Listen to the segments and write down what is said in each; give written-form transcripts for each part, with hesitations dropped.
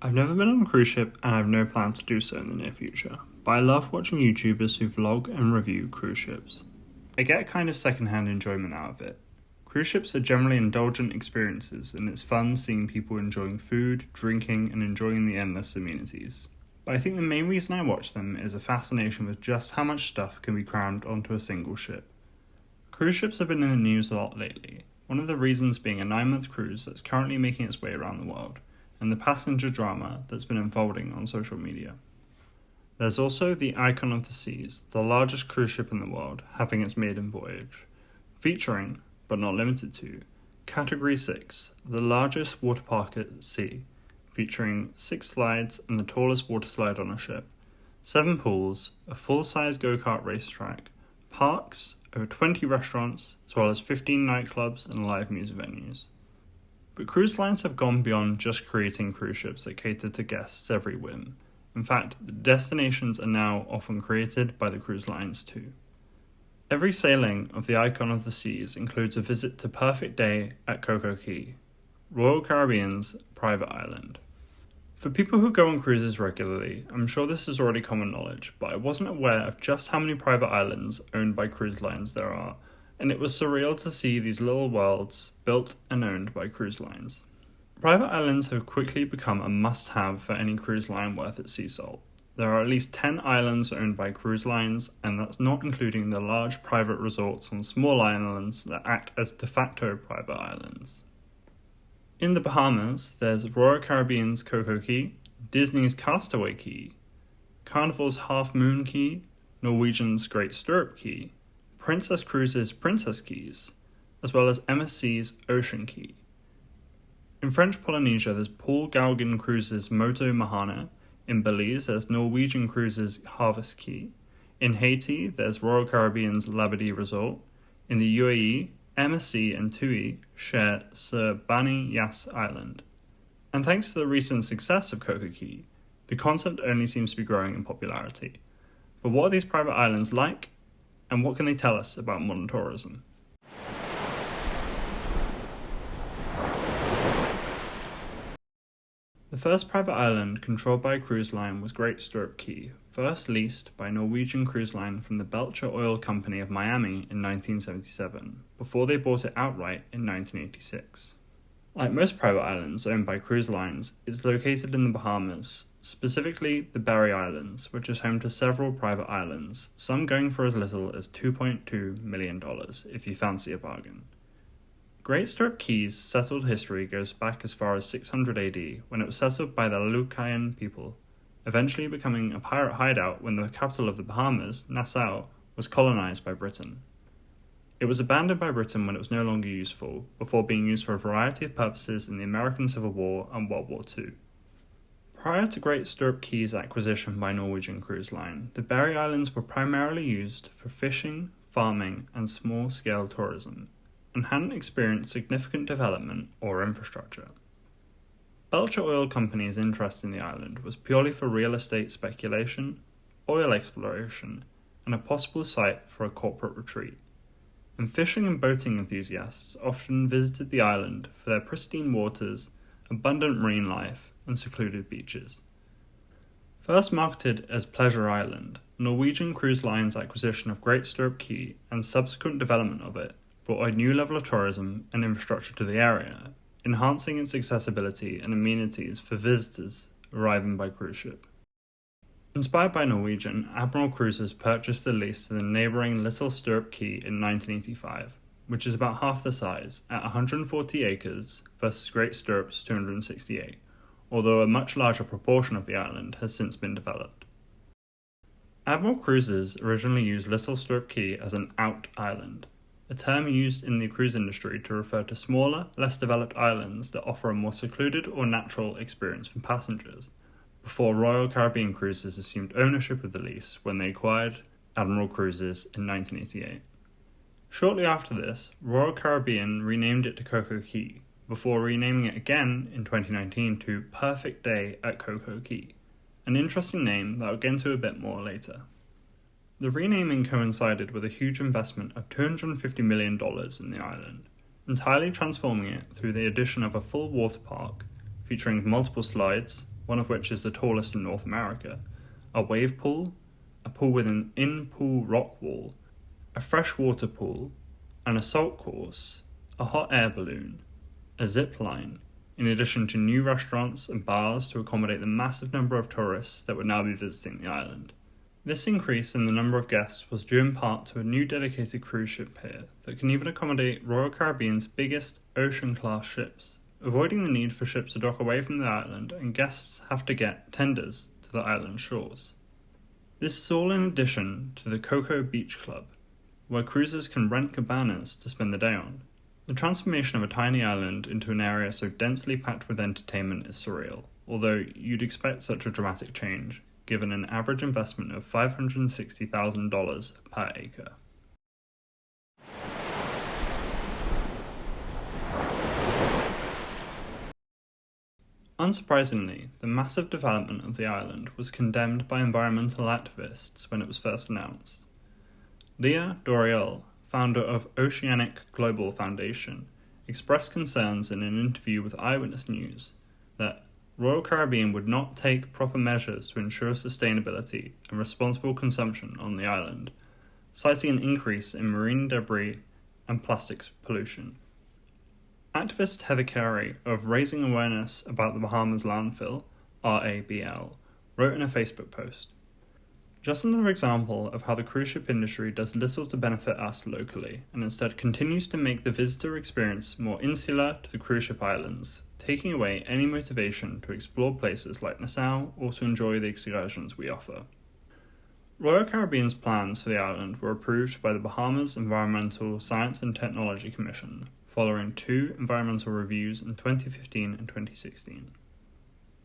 I've never been on a cruise ship and I have no plans to do so in the near future, but I love watching YouTubers who vlog and review cruise ships. I get a kind of secondhand enjoyment out of it. Cruise ships are generally indulgent experiences, and it's fun seeing people enjoying food, drinking, and enjoying the endless amenities. But I think the main reason I watch them is a fascination with just how much stuff can be crammed onto a single ship. Cruise ships have been in the news a lot lately, one of the reasons being a 9-month cruise that's currently making its way around the world, and the passenger drama that's been unfolding on social media. There's also the Icon of the Seas, the largest cruise ship in the world, having its maiden voyage, featuring, but not limited to, Category 6, the largest water park at sea, featuring 6 slides and the tallest water slide on a ship, 7 pools, a full-size go-kart racetrack, parks, over 20 restaurants, as well as 15 nightclubs and live music venues. But cruise lines have gone beyond just creating cruise ships that cater to guests' every whim. In fact, the destinations are now often created by the cruise lines too. Every sailing of the Icon of the Seas includes a visit to Perfect Day at CocoCay, Royal Caribbean's private island. For people who go on cruises regularly, I'm sure this is already common knowledge, but I wasn't aware of just how many private islands owned by cruise lines there are, and it was surreal to see these little worlds built and owned by cruise lines. Private islands have quickly become a must-have for any cruise line worth its sea salt. There are at least 10 islands owned by cruise lines, and that's not including the large private resorts on small islands that act as de facto private islands. In the Bahamas, there's Royal Caribbean's CocoCay, Disney's Castaway Cay, Carnival's Half Moon Cay, Norwegian's Great Stirrup Cay, Princess Cruises' Princess Keys, as well as MSC's Ocean Cay. In French Polynesia, there's Paul Gauguin Cruises' Moto Mahana. In Belize, there's Norwegian Cruises' Harvest Cay. In Haiti, there's Royal Caribbean's Labadee Resort. In the UAE, MSC and TUI share Sir Bani Yas Island. And thanks to the recent success of CocoCay, the concept only seems to be growing in popularity. But what are these private islands like? And what can they tell us about modern tourism? The first private island controlled by a cruise line was Great Stirrup Cay, first leased by Norwegian Cruise Line from the Belcher Oil Company of Miami in 1977, before they bought it outright in 1986. Like most private islands owned by cruise lines, it's located in the Bahamas, specifically the Berry Islands, which is home to several private islands, some going for as little as $2.2 million if you fancy a bargain. Great Stirrup Cay's settled history goes back as far as 600 AD, when it was settled by the Lucayan people, eventually becoming a pirate hideout when the capital of the Bahamas, Nassau, was colonized by Britain. It was abandoned by Britain when it was no longer useful, before being used for a variety of purposes in the American Civil War and World War II. Prior to Great Stirrup Cay's acquisition by Norwegian Cruise Line, the Berry Islands were primarily used for fishing, farming, and small-scale tourism, and hadn't experienced significant development or infrastructure. Belcher Oil Company's interest in the island was purely for real estate speculation, oil exploration, and a possible site for a corporate retreat. And fishing and boating enthusiasts often visited the island for their pristine waters, abundant marine life, and secluded beaches. First marketed as Pleasure Island, Norwegian Cruise Line's acquisition of Great Stirrup Cay and subsequent development of it brought a new level of tourism and infrastructure to the area, enhancing its accessibility and amenities for visitors arriving by cruise ship. Inspired by Norwegian, Admiral Cruises purchased the lease to the neighbouring Little Stirrup Cay in 1985, which is about half the size, at 140 acres versus Great Stirrup's 268, although a much larger proportion of the island has since been developed. Admiral Cruises originally used Little Stirrup Cay as an out island, a term used in the cruise industry to refer to smaller, less developed islands that offer a more secluded or natural experience for passengers, before Royal Caribbean Cruises assumed ownership of the lease when they acquired Admiral Cruises in 1988. Shortly after this, Royal Caribbean renamed it to CocoCay, before renaming it again in 2019 to Perfect Day at CocoCay, an interesting name that I'll get into a bit more later. The renaming coincided with a huge investment of $250 million in the island, entirely transforming it through the addition of a full water park featuring multiple slides, one of which is the tallest in North America, a wave pool, a pool with an in-pool rock wall, a freshwater pool, an assault course, a hot air balloon, a zip line, in addition to new restaurants and bars to accommodate the massive number of tourists that would now be visiting the island. This increase in the number of guests was due in part to a new dedicated cruise ship pier that can even accommodate Royal Caribbean's biggest ocean-class ships, avoiding the need for ships to dock away from the island and guests have to get tenders to the island shores. This is all in addition to the Coco Beach Club, where cruisers can rent cabanas to spend the day on. The transformation of a tiny island into an area so densely packed with entertainment is surreal, although you'd expect such a dramatic change, given an average investment of $560,000 per acre. Unsurprisingly, the massive development of the island was condemned by environmental activists when it was first announced. Leah Doriel, founder of Oceanic Global Foundation, expressed concerns in an interview with Eyewitness News that Royal Caribbean would not take proper measures to ensure sustainability and responsible consumption on the island, citing an increase in marine debris and plastics pollution. Activist Heather Carey of Raising Awareness About the Bahamas Landfill, RABL, wrote in a Facebook post, "Just another example of how the cruise ship industry does little to benefit us locally and instead continues to make the visitor experience more insular to the cruise ship islands, taking away any motivation to explore places like Nassau or to enjoy the excursions we offer." Royal Caribbean's plans for the island were approved by the Bahamas Environmental Science and Technology Commission, following 2 environmental reviews in 2015 and 2016.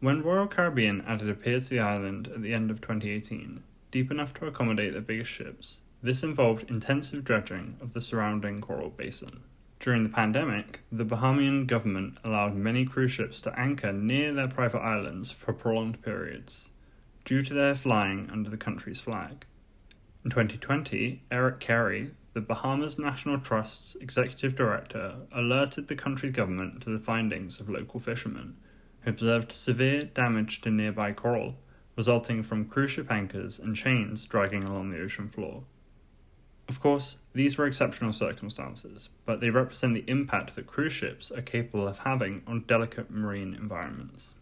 When Royal Caribbean added a pier to the island at the end of 2018, deep enough to accommodate the biggest ships, this involved intensive dredging of the surrounding coral basin. During the pandemic, the Bahamian government allowed many cruise ships to anchor near their private islands for prolonged periods, due to their flying under the country's flag. In 2020, Eric Carey, the Bahamas National Trust's executive director, alerted the country's government to the findings of local fishermen, who observed severe damage to nearby coral, resulting from cruise ship anchors and chains dragging along the ocean floor. Of course, these were exceptional circumstances, but they represent the impact that cruise ships are capable of having on delicate marine environments.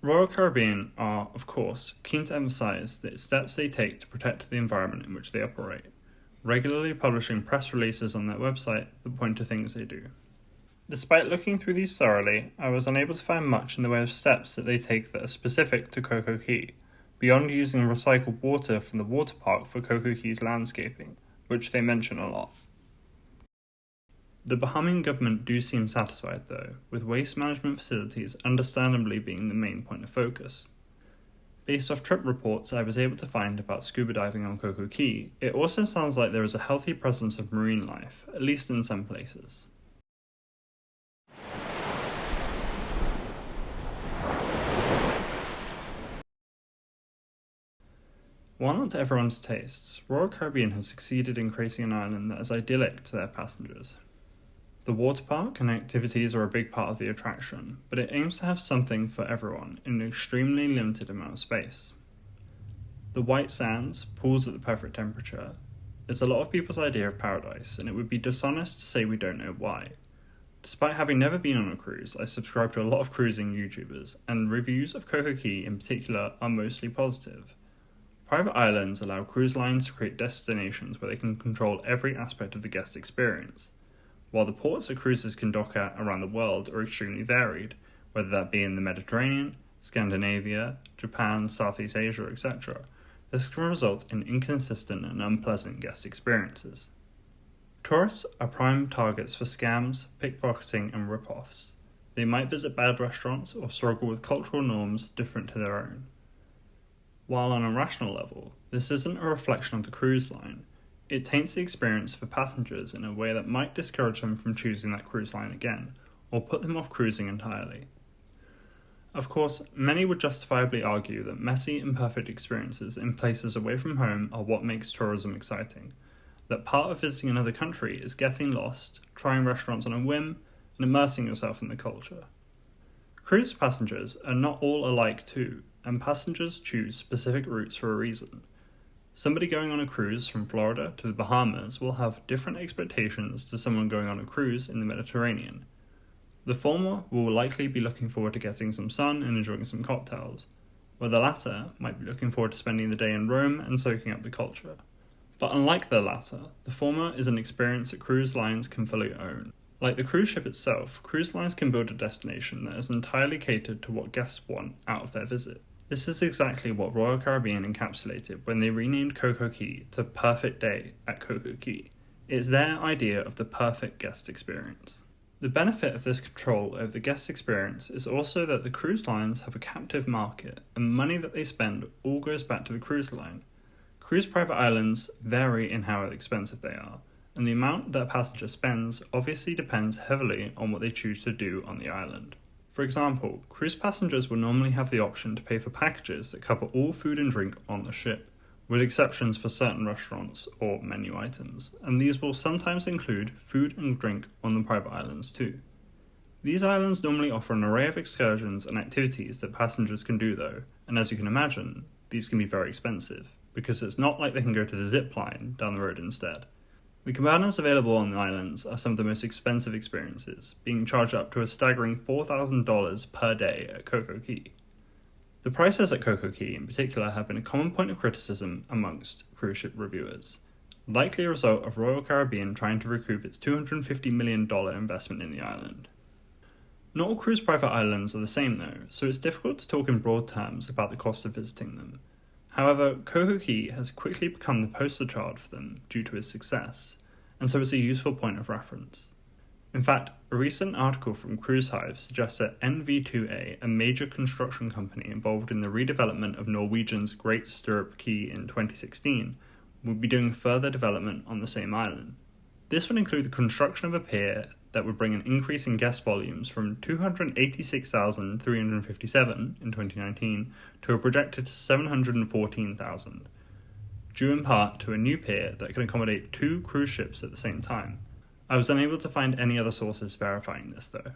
Royal Caribbean are, of course, keen to emphasize the steps they take to protect the environment in which they operate, regularly publishing press releases on their website that point to things they do. Despite looking through these thoroughly, I was unable to find much in the way of steps that they take that are specific to CocoCay, beyond using recycled water from the water park for CocoCay's landscaping, which they mention a lot. The Bahamian government do seem satisfied, though, with waste management facilities understandably being the main point of focus. Based off trip reports I was able to find about scuba diving on CocoCay, it also sounds like there is a healthy presence of marine life, at least in some places. While not to everyone's tastes, Royal Caribbean have succeeded in creating an island that is idyllic to their passengers. The water park and activities are a big part of the attraction, but it aims to have something for everyone in an extremely limited amount of space. The white sands, pools at the perfect temperature, is a lot of people's idea of paradise, and it would be dishonest to say we don't know why. Despite having never been on a cruise, I subscribe to a lot of cruising YouTubers, and reviews of CocoCay in particular are mostly positive. Private islands allow cruise lines to create destinations where they can control every aspect of the guest experience, while the ports that cruisers can dock at around the world are extremely varied, whether that be in the Mediterranean, Scandinavia, Japan, Southeast Asia, etc. This can result in inconsistent and unpleasant guest experiences. Tourists are prime targets for scams, pickpocketing, and rip-offs. They might visit bad restaurants or struggle with cultural norms different to their own. While on a rational level, this isn't a reflection of the cruise line. It taints the experience for passengers in a way that might discourage them from choosing that cruise line again, or put them off cruising entirely. Of course, many would justifiably argue that messy, imperfect experiences in places away from home are what makes tourism exciting, that part of visiting another country is getting lost, trying restaurants on a whim, and immersing yourself in the culture. Cruise passengers are not all alike too, and passengers choose specific routes for a reason. Somebody going on a cruise from Florida to the Bahamas will have different expectations to someone going on a cruise in the Mediterranean. The former will likely be looking forward to getting some sun and enjoying some cocktails, while the latter might be looking forward to spending the day in Rome and soaking up the culture. But unlike the latter, the former is an experience that cruise lines can fully own. Like the cruise ship itself, cruise lines can build a destination that is entirely catered to what guests want out of their visit. This is exactly what Royal Caribbean encapsulated when they renamed CocoCay to Perfect Day at CocoCay. It's their idea of the perfect guest experience. The benefit of this control over the guest experience is also that the cruise lines have a captive market, and money that they spend all goes back to the cruise line. Cruise private islands vary in how expensive they are, and the amount that a passenger spends obviously depends heavily on what they choose to do on the island. For example, cruise passengers will normally have the option to pay for packages that cover all food and drink on the ship, with exceptions for certain restaurants or menu items, and these will sometimes include food and drink on the private islands too. These islands normally offer an array of excursions and activities that passengers can do though, and as you can imagine, these can be very expensive, because it's not like they can go to the zip line down the road instead. The cabanas available on the islands are some of the most expensive experiences, being charged up to a staggering $4,000 per day at CocoCay. The prices at CocoCay in particular have been a common point of criticism amongst cruise ship reviewers, likely a result of Royal Caribbean trying to recoup its $250 million investment in the island. Not all cruise private islands are the same though, so it's difficult to talk in broad terms about the cost of visiting them. However, CocoCay has quickly become the poster child for them due to its success, and so it's a useful point of reference. In fact, a recent article from Cruise Hive suggests that NV2A, a major construction company involved in the redevelopment of Norwegian's Great Stirrup Cay in 2016, will be doing further development on the same island. This would include the construction of a pier that would bring an increase in guest volumes from 286,357 in 2019 to a projected 714,000, due in part to a new pier that can accommodate 2 cruise ships at the same time. I was unable to find any other sources verifying this though.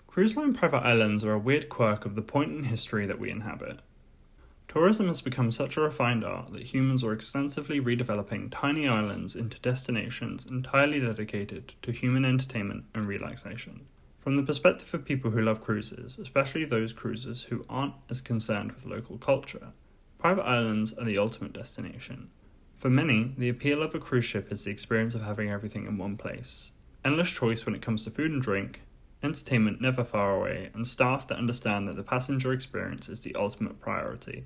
Cruise line private islands are a weird quirk of the point in history that we inhabit. Tourism has become such a refined art that humans are extensively redeveloping tiny islands into destinations entirely dedicated to human entertainment and relaxation. From the perspective of people who love cruises, especially those cruisers who aren't as concerned with local culture, private islands are the ultimate destination. For many, the appeal of a cruise ship is the experience of having everything in one place. Endless choice when it comes to food and drink, entertainment never far away, and staff that understand that the passenger experience is the ultimate priority.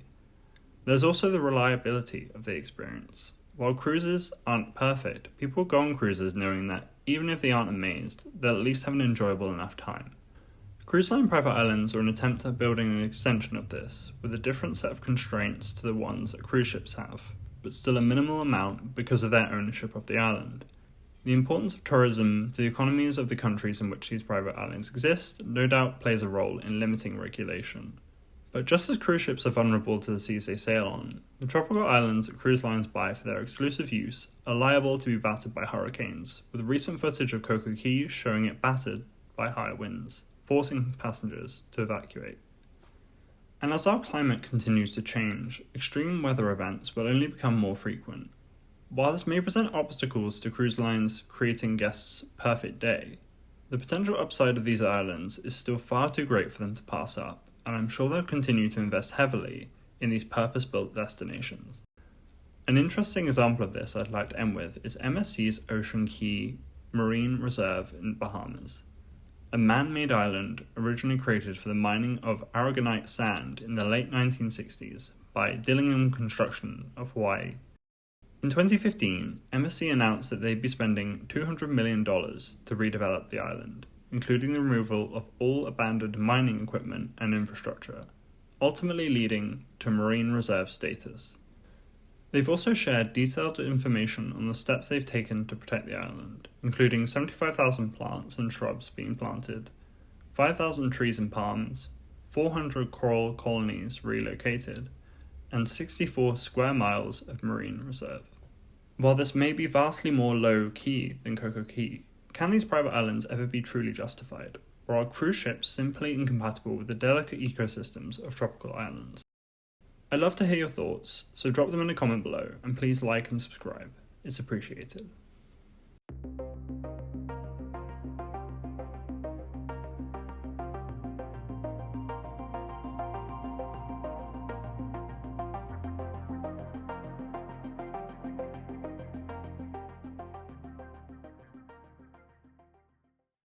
There's also the reliability of the experience. While cruises aren't perfect, people go on cruises knowing that even if they aren't amazed, they'll at least have an enjoyable enough time. Cruise line private islands are an attempt at building an extension of this, with a different set of constraints to the ones that cruise ships have, but still a minimal amount because of their ownership of the island. The importance of tourism to the economies of the countries in which these private islands exist no doubt plays a role in limiting regulation. But just as cruise ships are vulnerable to the seas they sail on, the tropical islands that cruise lines buy for their exclusive use are liable to be battered by hurricanes, with recent footage of CocoCay showing it battered by high winds, forcing passengers to evacuate. And as our climate continues to change, extreme weather events will only become more frequent. While this may present obstacles to cruise lines creating guests' perfect day, the potential upside of these islands is still far too great for them to pass up, and I'm sure they'll continue to invest heavily in these purpose-built destinations. An interesting example of this I'd like to end with is MSC's Ocean Cay Marine Reserve in Bahamas, a man-made island originally created for the mining of aragonite sand in the late 1960s by Dillingham Construction of Hawaii. In 2015, MSC announced that they'd be spending $200 million to redevelop the island, including the removal of all abandoned mining equipment and infrastructure, ultimately leading to marine reserve status. They've also shared detailed information on the steps they've taken to protect the island, including 75,000 plants and shrubs being planted, 5,000 trees and palms, 400 coral colonies relocated, and 64 square miles of marine reserve. While this may be vastly more low-key than CocoCay, can these private islands ever be truly justified? Or are cruise ships simply incompatible with the delicate ecosystems of tropical islands? I'd love to hear your thoughts, so drop them in a comment below, and please like and subscribe. It's appreciated.